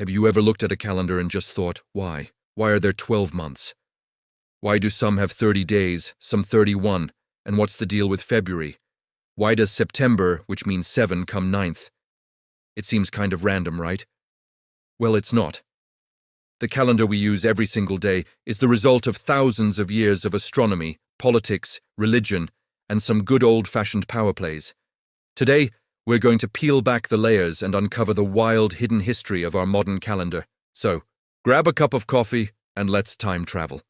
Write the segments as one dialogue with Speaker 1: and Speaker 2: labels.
Speaker 1: Have you ever looked at a calendar and just thought, why? Why are there 12 months? Why do some have 30 days, some 31, and what's the deal with February? Why does September, which means 7, come ninth? It seems kind of random, right? Well, it's not. The calendar we use every single day is the result of thousands of years of astronomy, politics, religion, and some good old-fashioned power plays. Today, we're going to peel back the layers and uncover the wild hidden history of our modern calendar. So, grab a cup of coffee and let's time travel.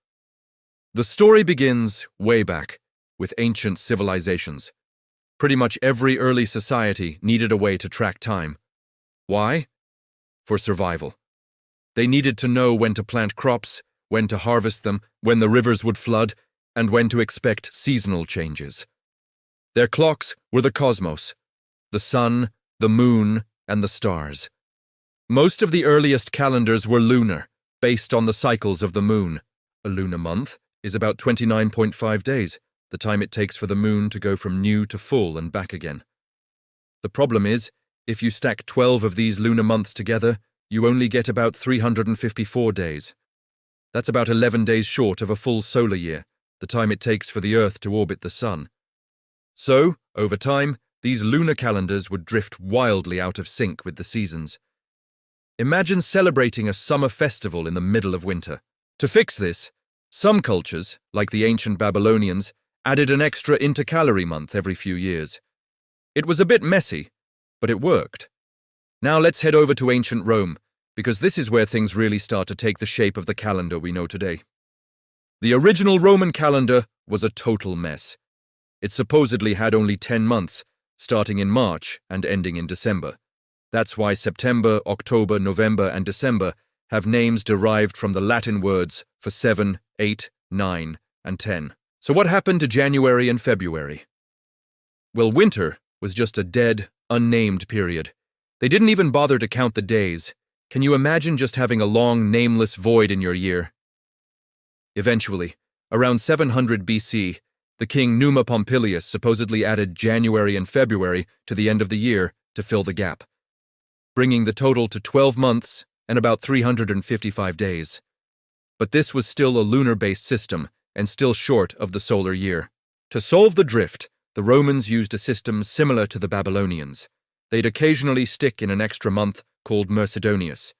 Speaker 1: The story begins way back, with ancient civilizations. Pretty much every early society needed a way to track time. Why? For survival. They needed to know when to plant crops, when to harvest them, when the rivers would flood, and when to expect seasonal changes. Their clocks were the cosmos, the sun, the moon, and the stars. Most of the earliest calendars were lunar, based on the cycles of the moon. A lunar month is about 29.5 days, the time it takes for the moon to go from new to full and back again. The problem is, if you stack 12 of these lunar months together, you only get about 354 days. That's about 11 days short of a full solar year, the time it takes for the Earth to orbit the Sun. So, over time, these lunar calendars would drift wildly out of sync with the seasons. Imagine celebrating a summer festival in the middle of winter. To fix this, some cultures, like the ancient Babylonians, added an extra intercalary month every few years. It was a bit messy, but it worked. Now let's head over to ancient Rome, because this is where things really start to take the shape of the calendar we know today. The original Roman calendar was a total mess. It supposedly had only 10 months, starting in March and ending in December. That's why September, October, November, and December have names derived from the Latin words for 7, 8, 9, and 10. So what happened to January and February? Well, winter was just a dead, unnamed period. They didn't even bother to count the days. Can you imagine just having a long, nameless void in your year? Eventually, around 700 BC, the king Numa Pompilius supposedly added January and February to the end of the year to fill the gap, bringing the total to 12 months and about 355 days. But this was still a lunar-based system and still short of the solar year. To solve the drift, the Romans used a system similar to the Babylonians. They'd occasionally stick in an extra month called Mercedonius.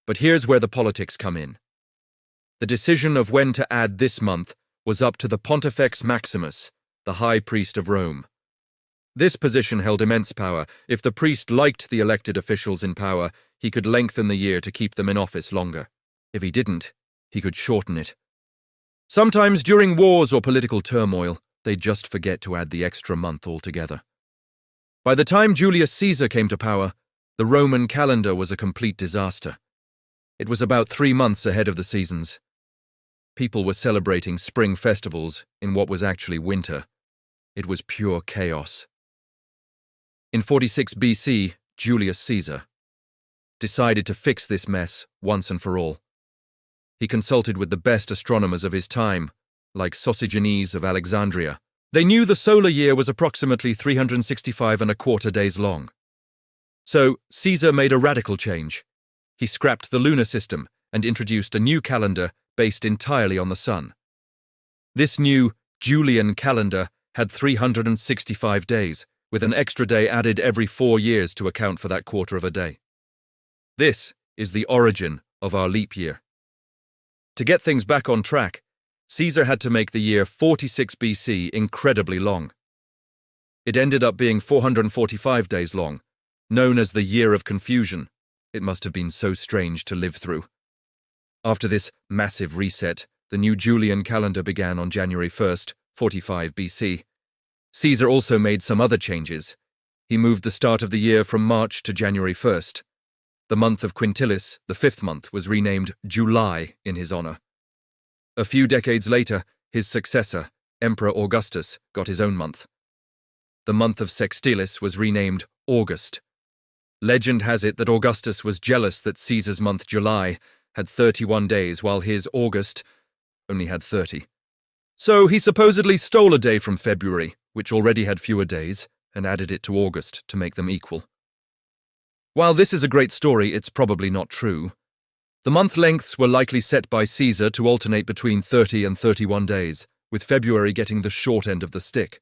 Speaker 1: But here's where the politics come in. The decision of when to add this month was up to the Pontifex Maximus, the high priest of Rome. This position held immense power. If the priest liked the elected officials in power, he could lengthen the year to keep them in office longer. If he didn't, he could shorten it. Sometimes during wars or political turmoil, they'd just forget to add the extra month altogether. By the time Julius Caesar came to power, the Roman calendar was a complete disaster. It was about 3 months ahead of the seasons. People were celebrating spring festivals in what was actually winter. It was pure chaos. In 46 BC, Julius Caesar decided to fix this mess once and for all. He consulted with the best astronomers of his time, like Sosigenes of Alexandria. They knew the solar year was approximately 365¼ days long. So, Caesar made a radical change. He scrapped the lunar system and introduced a new calendar based entirely on the sun. This new Julian calendar had 365 days, with an extra day added every 4 years to account for that quarter of a day. This is the origin of our leap year. To get things back on track, Caesar had to make the year 46 BC incredibly long. It ended up being 445 days long, known as the Year of Confusion. It must have been so strange to live through. After this massive reset, the new Julian calendar began on January 1st, 45 BC. Caesar also made some other changes. He moved the start of the year from March to January 1st. The month of Quintilis, the 5th month, was renamed July in his honor. A few decades later, his successor, Emperor Augustus, got his own month. The month of Sextilis was renamed August. Legend has it that Augustus was jealous that Caesar's month July had 31 days while his August only had 30. So he supposedly stole a day from February, which already had fewer days, and added it to August to make them equal. While this is a great story, it's probably not true. The month lengths were likely set by Caesar to alternate between 30 and 31 days, with February getting the short end of the stick.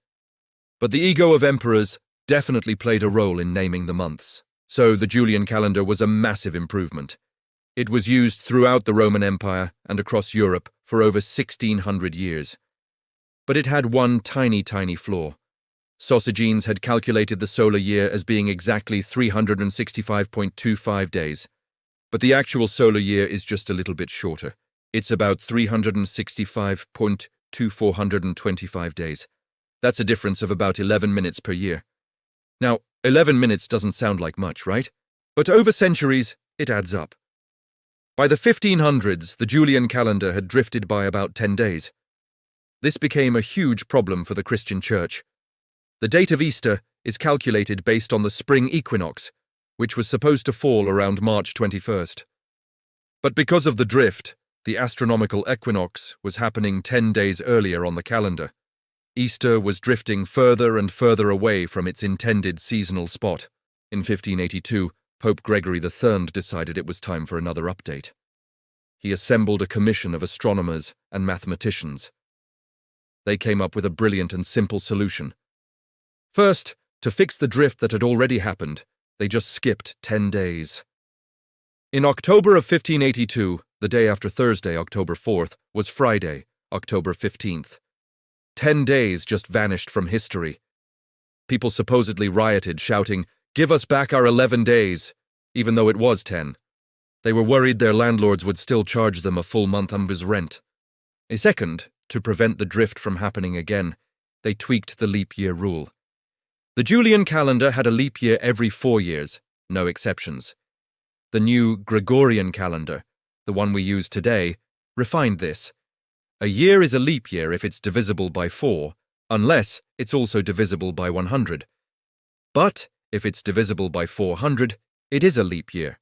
Speaker 1: But the ego of emperors definitely played a role in naming the months, so the Julian calendar was a massive improvement. It was used throughout the Roman Empire and across Europe for over 1600 years. But it had one tiny flaw. Sosigenes had calculated the solar year as being exactly 365.25 days. But the actual solar year is just a little bit shorter. It's about 365.2425 days. That's a difference of about 11 minutes per year. Now, 11 minutes doesn't sound like much, right? But over centuries, it adds up. By the 1500s, the Julian calendar had drifted by about 10 days. This became a huge problem for the Christian Church. The date of Easter is calculated based on the spring equinox, which was supposed to fall around March 21st. But because of the drift, the astronomical equinox was happening 10 days earlier on the calendar. Easter was drifting further and further away from its intended seasonal spot. In 1582, Pope Gregory XIII decided it was time for another update. He assembled a commission of astronomers and mathematicians. They came up with a brilliant and simple solution. First, to fix the drift that had already happened, they just skipped 10 days. In October of 1582, the day after Thursday, October 4th, was Friday, October 15th. 10 days just vanished from history. People supposedly rioted, shouting, "Give us back our 11 days," even though it was 10. They were worried their landlords would still charge them a full month's rent. A second, to prevent the drift from happening again, they tweaked the leap year rule. The Julian calendar had a leap year every 4 years, no exceptions. The new Gregorian calendar, the one we use today, refined this. A year is a leap year if it's divisible by 4, unless it's also divisible by 100. But if it's divisible by 400, it is a leap year.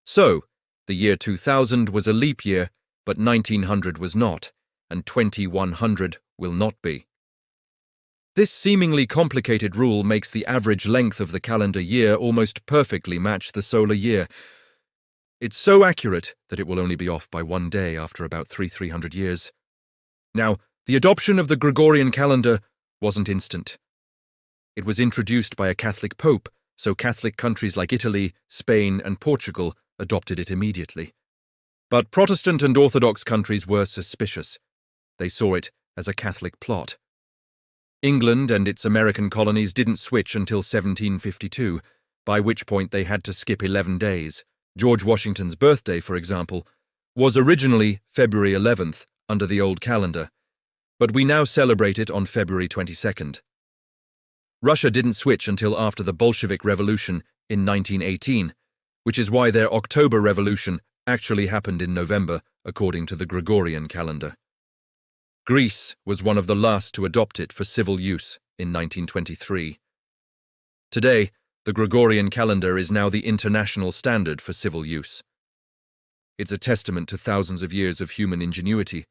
Speaker 1: So, the year 2000 was a leap year, but 1900 was not, and 2100 will not be. This seemingly complicated rule makes the average length of the calendar year almost perfectly match the solar year. It's so accurate that it will only be off by 1 day after about 300 years. Now, the adoption of the Gregorian calendar wasn't instant. It was introduced by a Catholic pope, so Catholic countries like Italy, Spain, and Portugal adopted it immediately. But Protestant and Orthodox countries were suspicious. They saw it as a Catholic plot. England and its American colonies didn't switch until 1752, by which point they had to skip 11 days. George Washington's birthday, for example, was originally February 11th under the old calendar, but we now celebrate it on February 22nd. Russia didn't switch until after the Bolshevik Revolution in 1918, which is why their October Revolution actually happened in November, according to the Gregorian calendar. Greece was one of the last to adopt it for civil use in 1923. Today, the Gregorian calendar is now the international standard for civil use. It's a testament to thousands of years of human ingenuity,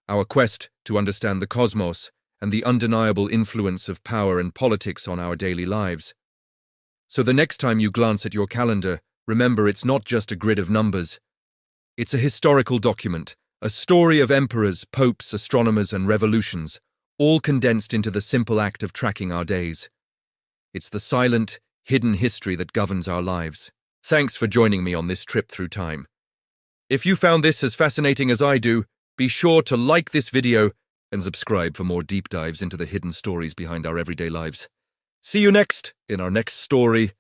Speaker 1: our quest to understand the cosmos and the undeniable influence of power and politics on our daily lives. So the next time you glance at your calendar, remember it's not just a grid of numbers. It's a historical document, a story of emperors, popes, astronomers, and revolutions, all condensed into the simple act of tracking our days. It's the silent, hidden history that governs our lives. Thanks for joining me on this trip through time. If you found this as fascinating as I do, be sure to like this video and subscribe for more deep dives into the hidden stories behind our everyday lives. See you next in our next story